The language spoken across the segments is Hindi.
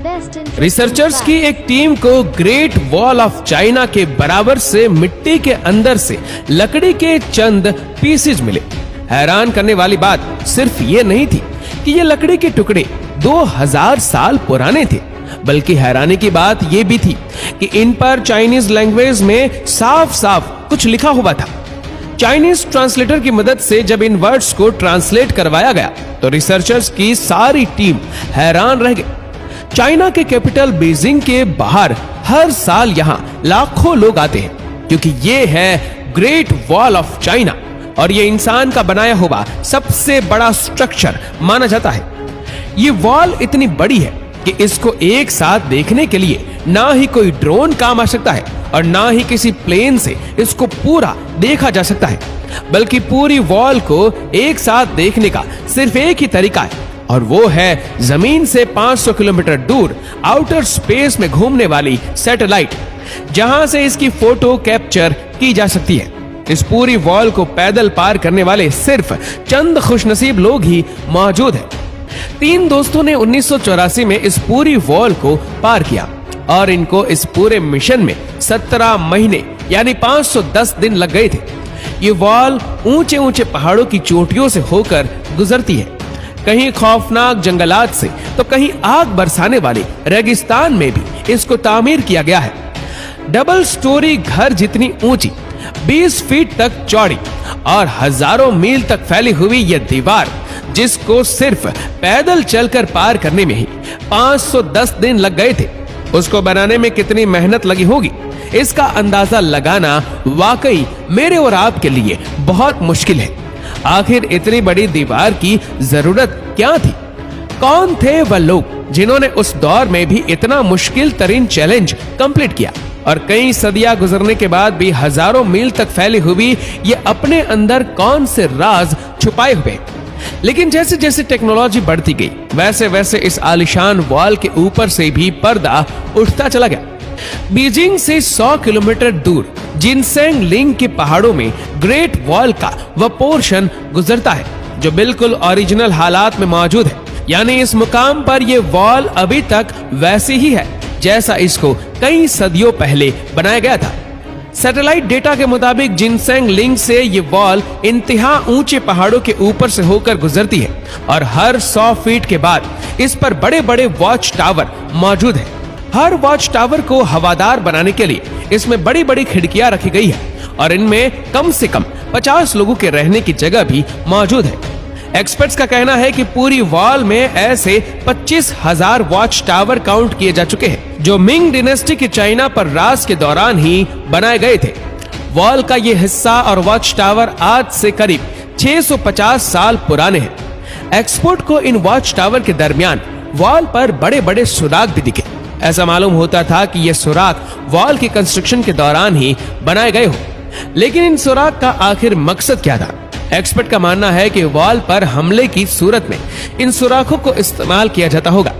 रिसर्चर्स की एक टीम को ग्रेट वॉल ऑफ चाइना के बराबर से मिट्टी के अंदर से लकड़ी के चंद पीसेज मिले। हैरान करने वाली बात सिर्फ ये नहीं थी कि ये लकड़ी के टुकड़े 2000 साल पुराने थे, बल्कि हैरानी की बात यह भी थी कि इन पर चाइनीज लैंग्वेज में साफ साफ कुछ लिखा हुआ था। चाइनीज ट्रांसलेटर की मदद से जब इन वर्ड्स को ट्रांसलेट करवाया गया तो रिसर्चर्स की सारी टीम हैरान रह गई। चाइना के कैपिटल बीजिंग के बाहर हर साल यहाँ लाखों लोग आते हैं, क्योंकि ये है ग्रेट वॉल ऑफ चाइना और ये इंसान का बनाया हुआ सबसे बड़ा स्ट्रक्चर माना जाता है। ये वॉल इतनी बड़ी है कि इसको एक साथ देखने के लिए ना ही कोई ड्रोन काम आ सकता है और ना ही किसी प्लेन से इसको पूरा देखा जा सकता है, बल्कि पूरी वॉल को एक साथ देखने का सिर्फ एक ही तरीका है और वो है जमीन से 500 किलोमीटर दूर आउटर स्पेस में घूमने वाली सैटेलाइट, जहां से इसकी फोटो कैप्चर की जा सकती है। इस पूरी वॉल को पैदल पार करने वाले सिर्फ चंद खुशनसीब लोग ही मौजूद हैं। 3 दोस्तों ने 1984 में इस पूरी वॉल को पार किया और इनको इस पूरे मिशन में 17 महीने यानी 510 दिन लग गए थे। ये वॉल ऊंचे ऊंचे पहाड़ों की चोटियों से होकर गुजरती है, कहीं खौफनाक जंगलात से तो कहीं आग बरसाने वाले रेगिस्तान में भी इसको तामीर किया गया है। डबल स्टोरी घर जितनी ऊंची, 20 फीट तक चौड़ी और हजारों मील तक फैली हुई यह दीवार, जिसको सिर्फ पैदल चलकर पार करने में ही 510 दिन लग गए थे, उसको बनाने में कितनी मेहनत लगी होगी इसका अंदाजा लगाना वाकई मेरे और आपके लिए बहुत मुश्किल है। आखिर इतनी बड़ी दीवार की जरूरत क्या थी? कौन थे वह लोग जिन्होंने उस दौर में भी इतना मुश्किल तरीन चैलेंज कंप्लीट किया और कई सदियां गुजरने के बाद भी हजारों मील तक फैली हुई ये अपने अंदर कौन से राज छुपाए हुए? लेकिन जैसे जैसे टेक्नोलॉजी बढ़ती गई वैसे वैसे इस आलिशान वॉल के ऊपर से भी पर्दा उठता चला गया। बीजिंग से 100 किलोमीटर दूर जिनसेंग लिंग के पहाड़ों में ग्रेट वॉल का वह पोर्शन गुजरता है जो बिल्कुल ओरिजिनल हालात में मौजूद है, यानी इस मुकाम पर यह वॉल अभी तक वैसी ही है जैसा इसको कई सदियों पहले बनाया गया था। सैटेलाइट डेटा के मुताबिक जिनसेंग लिंग से ये वॉल इंतहा ऊंचे पहाड़ों के ऊपर से होकर गुजरती है और हर 100 फीट के बाद इस पर बड़े बड़े वॉच टावर मौजूद है। हर वॉच टावर को हवादार बनाने के लिए इसमें बड़ी बड़ी खिड़कियां रखी गई है और इनमें कम से कम 50 लोगों के रहने की जगह भी मौजूद है। एक्सपर्ट्स का कहना है कि पूरी वॉल में ऐसे 25,000 वॉच टावर काउंट किए जा चुके हैं जो मिंग डिनेस्टी के चाइना पर राज के दौरान ही बनाए गए थे। वॉल का ये हिस्सा और वॉच टावर आज से करीब 650 साल पुराने हैं। एक्सपर्ट को इन वॉच टावर के दरमियान वॉल पर बड़े बड़े सुराग भी दिखे। ऐसा मालूम होता था कि ये सुराग वॉल के कंस्ट्रक्शन के दौरान ही बनाए गए हो, लेकिन इन सुराग का आखिर मकसद क्या था? एक्सपर्ट का मानना है कि वॉल पर हमले की सूरत में इन सुराखों को इस्तेमाल किया जाता होगा।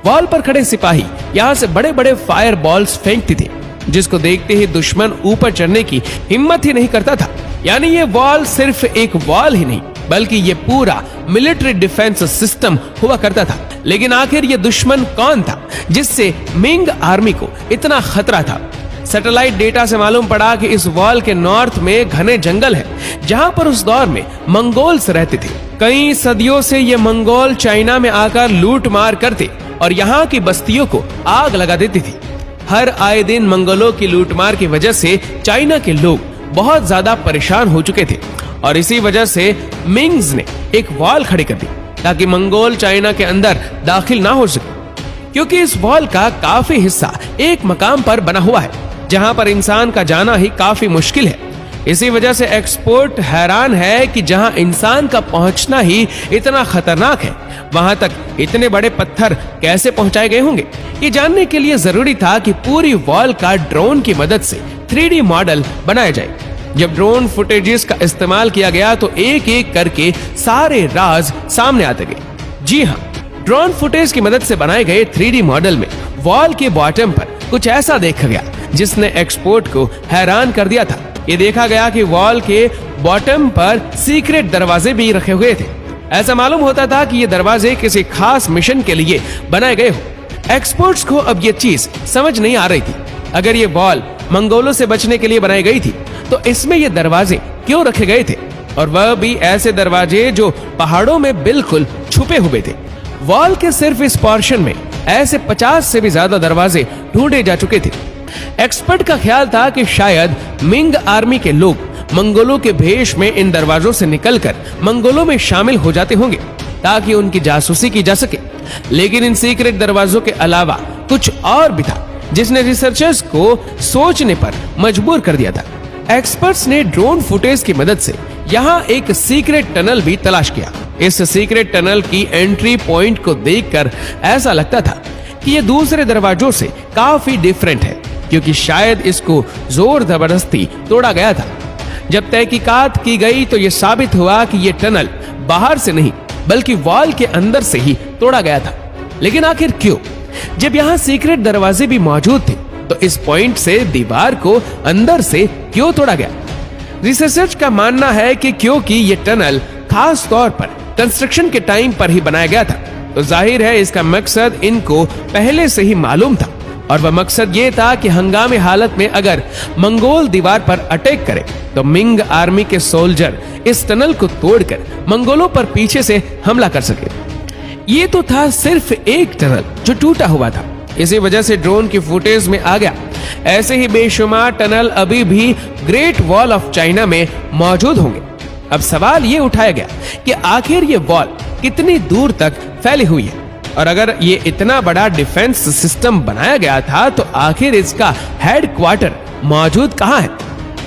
वॉल पर खड़े सिपाही यहाँ से बड़े बड़े फायर बॉल्स फेंकते थे, जिसको देखते ही दुश्मन ऊपर चढ़ने की हिम्मत ही नहीं करता था। यानी ये वॉल सिर्फ एक वॉल ही नहीं बल्कि ये पूरा मिलिट्री डिफेंस सिस्टम हुआ करता था। लेकिन आखिर ये दुश्मन कौन था जिससे मिंग आर्मी को इतना खतरा था? सैटेलाइट डेटा से मालूम पड़ा कि इस वॉल के नॉर्थ में घने जंगल है, जहां पर उस दौर में मंगोल्स रहते थे। कई सदियों से ये मंगोल चाइना में आकर लूट मार करते और यहाँ की बस्तियों को आग लगा देती थी। हर आए दिन मंगोलों की लूटमार की वजह से चाइना के लोग बहुत ज्यादा परेशान हो चुके थे और इसी वजह से मिंग्स ने एक वॉल खड़ी कर दी ताकि मंगोल चाइना के अंदर दाखिल ना हो सके, क्योंकि इस वॉल का काफी हिस्सा एक मकाम पर बना हुआ है जहां पर इंसान का जाना ही काफी मुश्किल है। इसी वजह से एक्सपर्ट हैरान है कि जहां इंसान का पहुंचना ही इतना खतरनाक है, वहां तक इतने बड़े पत्थर कैसे पहुंचाए गए होंगे। ये जानने के लिए जरूरी था कि पूरी वॉल का ड्रोन की मदद से 3D मॉडल बनाया जाए। जब ड्रोन फुटेजेस का इस्तेमाल किया गया तो एक एक करके सारे राज सामने आते गए। जी हाँ, ड्रोन फुटेज की मदद से बनाए गए 3D मॉडल में वॉल के बॉटम पर कुछ ऐसा देखा गया जिसने एक्सपर्ट को हैरान कर दिया था। ये देखा गया कि वॉल के बॉटम पर सीक्रेट दरवाजे भी रखे हुए थे। ऐसा मालूम होता था कि ये दरवाजे किसी खास मिशन के लिए बनाए गए हो। एक्सपर्ट्स को अब ये चीज समझ नहीं आ रही थी। अगर ये वॉल मंगोलों से बचने के लिए बनाई गई थी तो इसमें ये दरवाजे क्यों रखे गए थे, और वह भी ऐसे दरवाजे जो पहाड़ों में बिल्कुल छुपे हुए थे। वॉल के सिर्फ इस पोर्शन में ऐसे 50 से भी ज्यादा दरवाजे ढूंढे जा चुके थे। एक्सपर्ट का ख्याल था कि शायद मिंग आर्मी के लोग मंगोलों के भेष में इन दरवाजों से निकलकर मंगोलों में शामिल हो जाते होंगे ताकि उनकी जासूसी की जा सके। लेकिन इन सीक्रेट दरवाजों के अलावा कुछ और भी था जिसने रिसर्चर्स को सोचने पर मजबूर कर दिया था। एक्सपर्ट्स ने ड्रोन फुटेज की मदद से यहाँ एक सीक्रेट टनल भी तलाश किया। इस सीक्रेट टनल की एंट्री पॉइंट को देखकर ऐसा लगता था कि ये दूसरे दरवाजों से काफी डिफरेंट है, क्योंकि शायद इसको जोर जबरदस्ती तोड़ा गया था। जब तहकीकात की गई तो यह साबित हुआ कि यह टनल बाहर से नहीं बल्कि वॉल के अंदर से ही तोड़ा गया था। लेकिन आखिर क्यों? जब यहाँ सीक्रेट दरवाजे भी मौजूद थे तो इस पॉइंट से दीवार को अंदर से क्यों तोड़ा गया? रिसर्चर्स का मानना है कि क्योंकि यह टनल खास तौर पर कंस्ट्रक्शन के टाइम पर ही बनाया गया था, तो जाहिर है इसका मकसद इनको पहले से ही मालूम था, और वह मकसद ये था कि हंगामी हालत में अगर मंगोल दीवार पर अटैक करे तो मिंग आर्मी के सोल्जर इस टनल को तोड़कर मंगोलों पर पीछे से हमला कर सके। ये तो था सिर्फ एक टनल जो टूटा हुआ था, इसी वजह से ड्रोन की फुटेज में आ गया। ऐसे ही बेशुमार टनल अभी भी ग्रेट वॉल ऑफ चाइना में मौजूद होंगे। अब सवाल ये उठाया गया कि आखिर ये वॉल कितनी दूर तक फैली हुई है, और अगर ये इतना बड़ा डिफेंस सिस्टम बनाया गया था तो आखिर इसका हेडक्वार्टर मौजूद कहाँ है?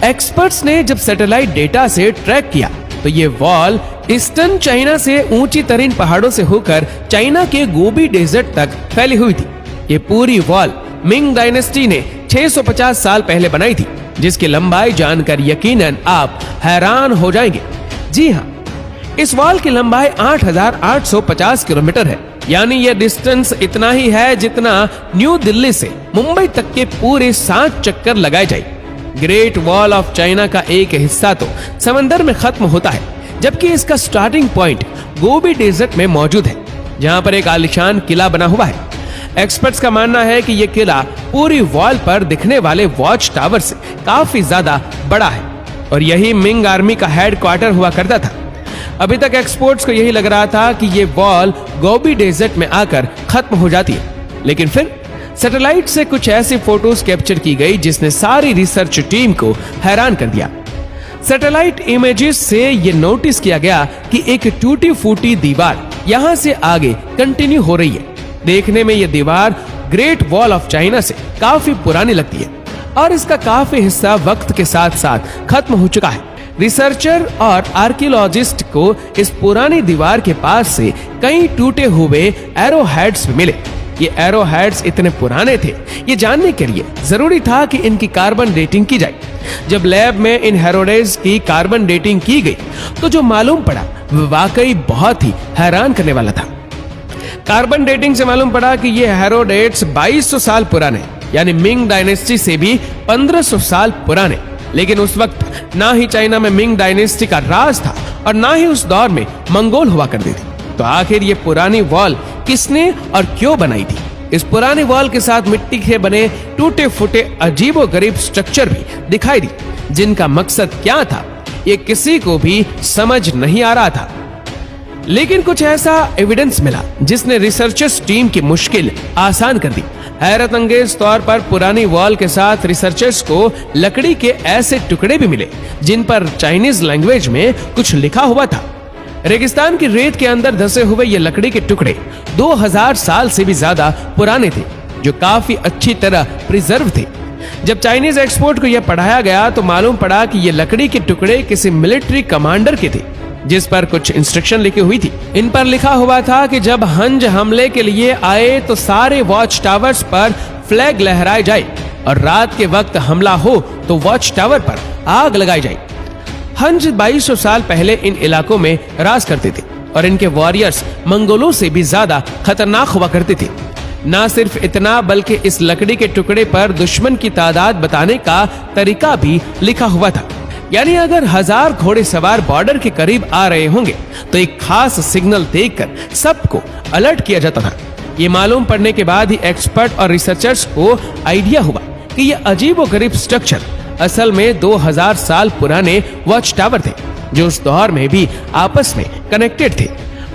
एक्सपर्ट्स ने जब सैटेलाइट डेटा से ट्रैक किया तो ये वॉल ईस्टर्न चाइना से ऊंची तरीन पहाड़ों से होकर चाइना के गोबी डेजर्ट तक फैली हुई थी। ये पूरी वॉल मिंग डायनेस्टी ने 650 साल पहले बनाई थी, जिसकी लंबाई जानकर यकीनन आप हैरान हो जाएंगे। जी हाँ, इस वॉल की लंबाई 8,850 किलोमीटर है, यानी यह डिस्टेंस इतना ही है जितना न्यू दिल्ली से मुंबई तक के पूरे 7 चक्कर लगाए जाए। ग्रेट वॉल ऑफ चाइना का एक हिस्सा तो समंदर में खत्म होता है, जबकि इसका स्टार्टिंग पॉइंट गोबी डेजर्ट में मौजूद है, जहां पर एक आलीशान किला बना हुआ है। एक्सपर्ट्स का मानना है कि यह किला पूरी वॉल पर दिखने वाले वॉच टावर से काफी ज्यादा बड़ा है, और यही मिंग आर्मी का हेडक्वार्टर हुआ करता था। अभी तक एक्सपर्ट्स को यही लग रहा था कि ये वॉल गोबी डेजर्ट में आकर खत्म हो जाती है, लेकिन फिर सैटेलाइट से कुछ ऐसी फोटोज कैप्चर की गई जिसने सारी रिसर्च टीम को हैरान कर दिया। सैटेलाइट इमेजेस से ये नोटिस किया गया कि एक टूटी फूटी दीवार यहाँ से आगे कंटिन्यू हो रही है। देखने में ये दीवार ग्रेट वॉल ऑफ चाइना से काफी पुरानी लगती है, और इसका काफी हिस्सा वक्त के साथ साथ खत्म हो चुका है। रिसर्चर और आर्कियोलॉजिस्ट को इस पुरानी दीवार के पास से कई टूटे हुए एरो हेड्स मिले। ये एरो हेड्स इतने पुराने थे, ये जानने के लिए जरूरी था कि इनकी कार्बन डेटिंग की जाए। जब लैब में इन हेरोडेज की कार्बन डेटिंग की गई तो जो मालूम पड़ा वह वाकई बहुत ही हैरान करने वाला था। कार्बन डेटिंग से मालूम पड़ा कि ये हेरोडेट्स 2200 साल पुराने, यानी मिंग डायनेस्टी से भी 1500 साल पुराने। लेकिन उस वक्त ना ही चाइना में मिंग डायनेस्टी का राज था और ना ही उस दौर में मंगोल हुआ करते थे। तो आखिर ये पुरानी वॉल किसने और क्यों बनाई थी? इस पुरानी वॉल के साथ मिट्टी के बने टूटे फूटे अजीबोगरीब स्ट्रक्चर भी दिखाई दी, जिनका मकसद क्या था ये किसी को भी समझ नहीं आ रहा था। लेकिन कुछ ऐसा एविडेंस मिला जिसने रिसर्चर्स टीम की मुश्किल आसान कर दी। हैरत अंगेज तौर पर पुरानी वॉल के साथ रिसर्चर्स को लकड़ी के ऐसे टुकड़े भी मिले जिन पर चाइनीज लैंग्वेज में कुछ लिखा हुआ था। रेगिस्तान की रेत के अंदर धंसे हुए ये लकड़ी के टुकड़े 2000 साल से भी ज्यादा पुराने थे, जो काफी अच्छी तरह प्रिजर्व थे। जब चाइनीज एक्सपोर्ट को यह पढ़ाया गया तो मालूम पड़ा कि ये लकड़ी के टुकड़े किसी मिलिट्री कमांडर के थे, जिस पर कुछ इंस्ट्रक्शन लिखी हुई थी। इन पर लिखा हुआ था कि जब हंज हमले के लिए आए तो सारे वॉच टावर्स पर फ्लैग लहराए जाए, और रात के वक्त हमला हो तो वॉच टावर पर आग लगाई जाए। हंज 2200 साल पहले इन इलाकों में राज करते थे, और इनके वॉरियर्स मंगोलों से भी ज्यादा खतरनाक हुआ करते थे। ना सिर्फ इतना, बल्कि इस लकड़ी के टुकड़े पर दुश्मन की तादाद बताने का तरीका भी लिखा हुआ था। यानी अगर 1000 घोड़े सवार बॉर्डर के करीब आ रहे होंगे तो एक खास सिग्नल देकर सबको अलर्ट किया जाता था। ये मालूम पड़ने के बाद ही एक्सपर्ट और रिसर्चर्स को आइडिया हुआ कि ये अजीबोगरीब स्ट्रक्चर असल में 2000 साल पुराने वॉच टावर थे, जो उस दौर में भी आपस में कनेक्टेड थे।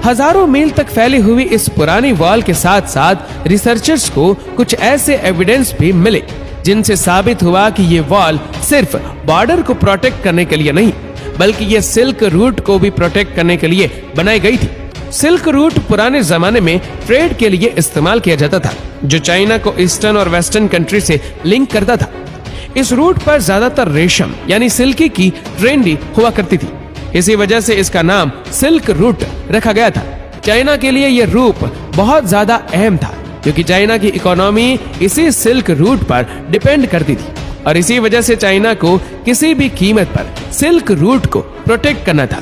हजारों मील तक फैली हुई इस पुरानी वॉल के साथ साथ रिसर्चर्स को कुछ ऐसे एविडेंस भी मिले जिनसे साबित हुआ कि ये वॉल सिर्फ बॉर्डर को प्रोटेक्ट करने के लिए नहीं, बल्कि ये सिल्क रूट को भी प्रोटेक्ट करने के लिए बनाई गई थी। सिल्क रूट पुराने जमाने में ट्रेड के लिए इस्तेमाल किया जाता था, जो चाइना को ईस्टर्न और वेस्टर्न कंट्री से लिंक करता था। इस रूट पर ज्यादातर रेशम यानी सिल्की की ट्रेंडी हुआ करती थी। इसी वजह से इसका नाम सिल्क रूट रखा गया था। चाइना के लिए यह रूट बहुत ज्यादा अहम था, क्योंकि चाइना की इकोनॉमी इसी सिल्क रूट पर डिपेंड करती थी और इसी वजह से चाइना को किसी भी कीमत पर सिल्क रूट को प्रोटेक्ट करना था।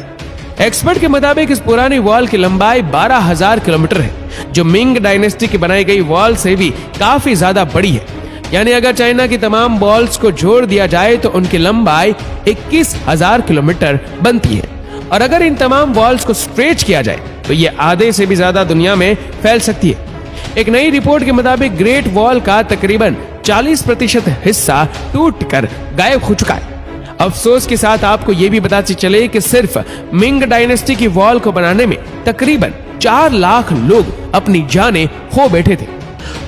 एक्सपर्ट के मुताबिक इस पुरानी वॉल की लंबाई 12,000 किलोमीटर है, जो मिंग डायनेस्टी की बनाई गई वॉल से भी काफी ज्यादा बड़ी है। यानी अगर चाइना की तमाम वॉल्स को जोड़ दिया जाए तो उनकी लंबाई 21,000 किलोमीटर बनती है, और अगर इन तमाम वॉल्स को स्ट्रेच किया जाए तो ये आधे से भी ज्यादा दुनिया में फैल सकती है। एक नई रिपोर्ट के मुताबिक ग्रेट वॉल का तकरीबन 40% हिस्सा टूटकर गायब हो चुका है। अफसोस के साथ आपको यह भी बताते चले कि सिर्फ मिंग डायनेस्टी की वॉल को बनाने में तकरीबन 4 लाख लोग अपनी जानें खो बैठे थे।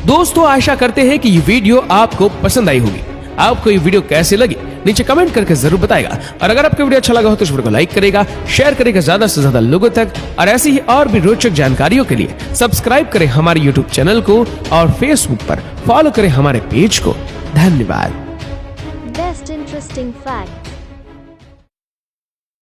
दोस्तों, आशा करते हैं कि ये वीडियो आपको पसंद आई होगी। आपको ये वीडियो कैसे लगी नीचे कमेंट करके जरूर बताएगा, और अगर आपको वीडियो अच्छा लगा हो तो इस वीडियो को लाइक करेगा, शेयर करेगा ज्यादा से ज्यादा लोगों तक, और ऐसी ही और भी रोचक जानकारियों के लिए सब्सक्राइब करें हमारे YouTube चैनल को और फेसबुक पर फॉलो करें हमारे पेज को। धन्यवाद। Best interesting fact.